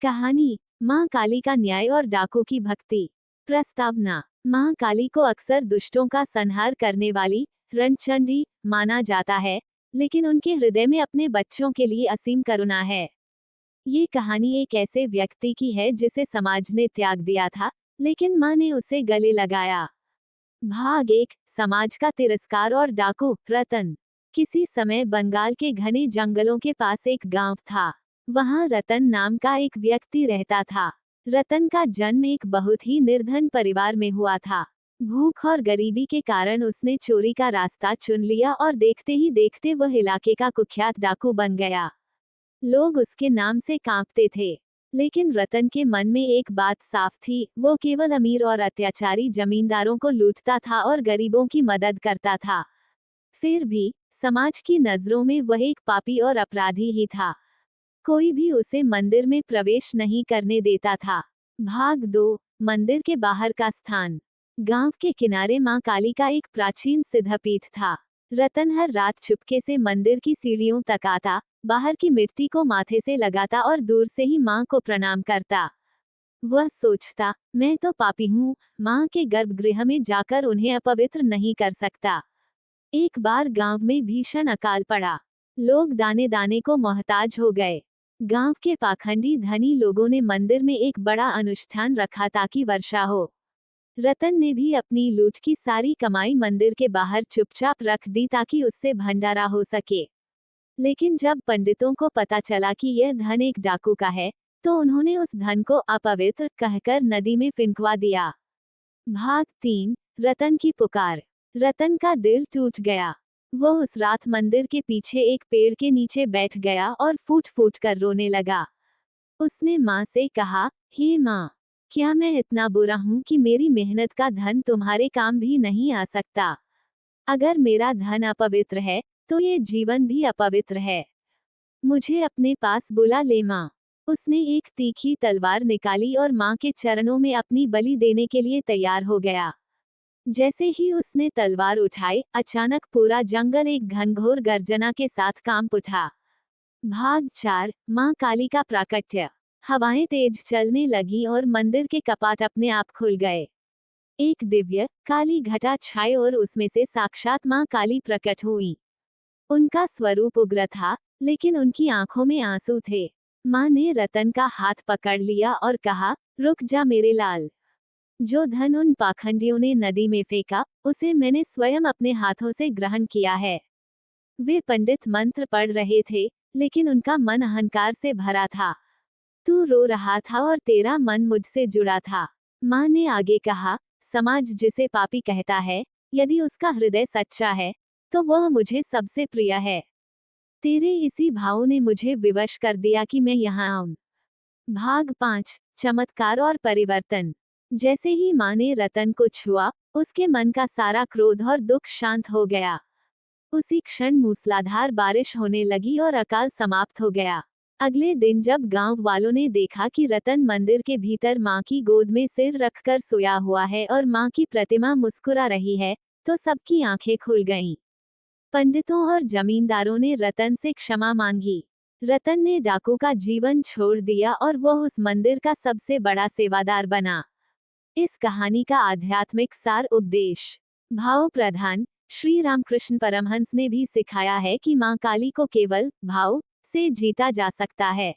कहानी माँ काली का न्याय और डाकू की भक्ति। प्रस्तावना। माँ काली को अक्सर दुष्टों का संहार करने वाली रणचंडी माना जाता है, लेकिन उनके हृदय में अपने बच्चों के लिए असीम करुणा है। ये कहानी एक ऐसे व्यक्ति की है जिसे समाज ने त्याग दिया था, लेकिन माँ ने उसे गले लगाया। भाग 1। समाज का तिरस्कार और डाकू। रतन। किसी समय बंगाल के घने जंगलों के पास एक गांव था। वहां रतन नाम का एक व्यक्ति रहता था। रतन का जन्म एक बहुत ही निर्धन परिवार में हुआ था। भूख और गरीबी के कारण उसने चोरी का रास्ता चुन लिया और देखते ही देखते वह इलाके का कुख्यात डाकू बन गया। लोग उसके नाम से कांपते थे, लेकिन रतन के मन में एक बात साफ थी, वो केवल अमीर और अत्याचारी जमींदारों को लूटता था और गरीबों की मदद करता था। फिर भी समाज की नजरों में वह एक पापी और अपराधी ही था। कोई भी उसे मंदिर में प्रवेश नहीं करने देता था। भाग 2। मंदिर के बाहर का स्थान। गांव के किनारे मां काली का एक प्राचीन सिद्धपीठ था। रतन हर रात चुपके से मंदिर की सीढ़ियों तक आता, बाहर की मिट्टी को माथे से लगाता और दूर से ही मां को प्रणाम करता। वह सोचता, मैं तो पापी हूँ, मां के गर्भगृह में जाकर उन्हें अपवित्र नहीं कर सकता। एक बार गांव में भीषण अकाल पड़ा। लोग दाने दाने को मोहताज हो गए। गांव के पाखंडी धनी लोगों ने मंदिर में एक बड़ा अनुष्ठान रखा ताकि वर्षा हो। रतन ने भी अपनी लूट की सारी कमाई मंदिर के बाहर चुपचाप रख दी ताकि उससे भंडारा हो सके। लेकिन जब पंडितों को पता चला कि यह धन एक डाकू का है, तो उन्होंने उस धन को अपवित्र कहकर नदी में फिंकवा दिया। भाग 3। रतन की पुकार। रतन का दिल टूट गया। वो उस रात मंदिर के पीछे एक पेड़ के नीचे बैठ गया और फूट फूट कर रोने लगा। उसने माँ से कहा, हे माँ, क्या मैं इतना बुरा हूँ कि मेरी मेहनत का धन तुम्हारे काम भी नहीं आ सकता? अगर मेरा धन अपवित्र है, तो ये जीवन भी अपवित्र है। मुझे अपने पास बुला ले माँ। उसने एक तीखी तलवार निकाली और माँ के चरणों में अपनी बलि देने के लिए तैयार हो गया। जैसे ही उसने तलवार उठाई, अचानक पूरा जंगल एक घनघोर गर्जना के साथ कांप उठा। भाग 4। माँ काली का प्राकट्य। हवाएं तेज चलने लगी और मंदिर के कपाट अपने आप खुल गए। एक दिव्य काली घटा छाई और उसमें से साक्षात माँ काली प्रकट हुई। उनका स्वरूप उग्र था, लेकिन उनकी आंखों में आंसू थे। माँ ने रतन का हाथ पकड़ लिया और कहा, रुक जा मेरे लाल। जो धन उन पाखंडियों ने नदी में फेंका, उसे मैंने स्वयं अपने हाथों से ग्रहण किया है। वे पंडित मंत्र पढ़ रहे थे, लेकिन उनका मन अहंकार से भरा था। तू रो रहा था और तेरा मन मुझसे जुड़ा था। माँ ने आगे कहा, समाज जिसे पापी कहता है, यदि उसका हृदय सच्चा है, तो वह मुझे सबसे प्रिय है। तेरे इसी भाव ने मुझे विवश कर दिया कि मैं यहाँ आऊं। भाग 5। चमत्कार और परिवर्तन। जैसे ही माँ ने रतन को छुआ, उसके मन का सारा क्रोध और दुख शांत हो गया। उसी क्षण मूसलाधार बारिश होने लगी और अकाल समाप्त हो गया। अगले दिन जब गांव वालों ने देखा कि रतन मंदिर के भीतर माँ की गोद में सिर रखकर सोया हुआ है और माँ की प्रतिमा मुस्कुरा रही है, तो सबकी आंखें खुल गईं। पंडितों और जमींदारों ने रतन से क्षमा मांगी। रतन ने डाकू का जीवन छोड़ दिया और वह उस मंदिर का सबसे बड़ा सेवादार बना। इस कहानी का आध्यात्मिक सार उपदेश। भाव प्रधान। श्री रामकृष्ण परमहंस ने भी सिखाया है कि माँ काली को केवल भाव से जीता जा सकता है।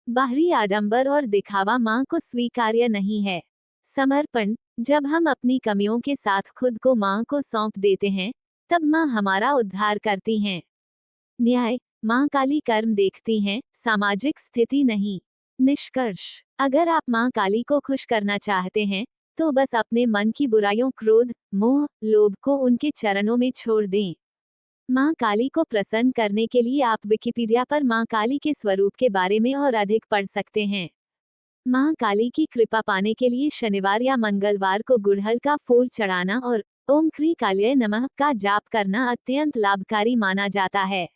बाहरी आडंबर और दिखावा माँ को स्वीकार्य नहीं है। समर्पण। जब हम अपनी कमियों के साथ खुद को माँ को सौंप देते हैं, तब माँ हमारा उद्धार करती हैं। न्याय। माँ काली कर्म देखती हैं, सामाजिक स्थिति नहीं। निष्कर्ष। अगर आप माँ काली को खुश करना चाहते हैं, तो बस अपने मन की बुराइयों, क्रोध, मोह, लोभ को उनके चरणों में छोड़ दें। माँ काली को प्रसन्न करने के लिए आप विकिपीडिया पर माँ काली के स्वरूप के बारे में और अधिक पढ़ सकते हैं। माँ काली की कृपा पाने के लिए शनिवार या मंगलवार को गुड़हल का फूल चढ़ाना और ओम क्री काल्ये नमः का जाप करना अत्यंत लाभकारी माना जाता है।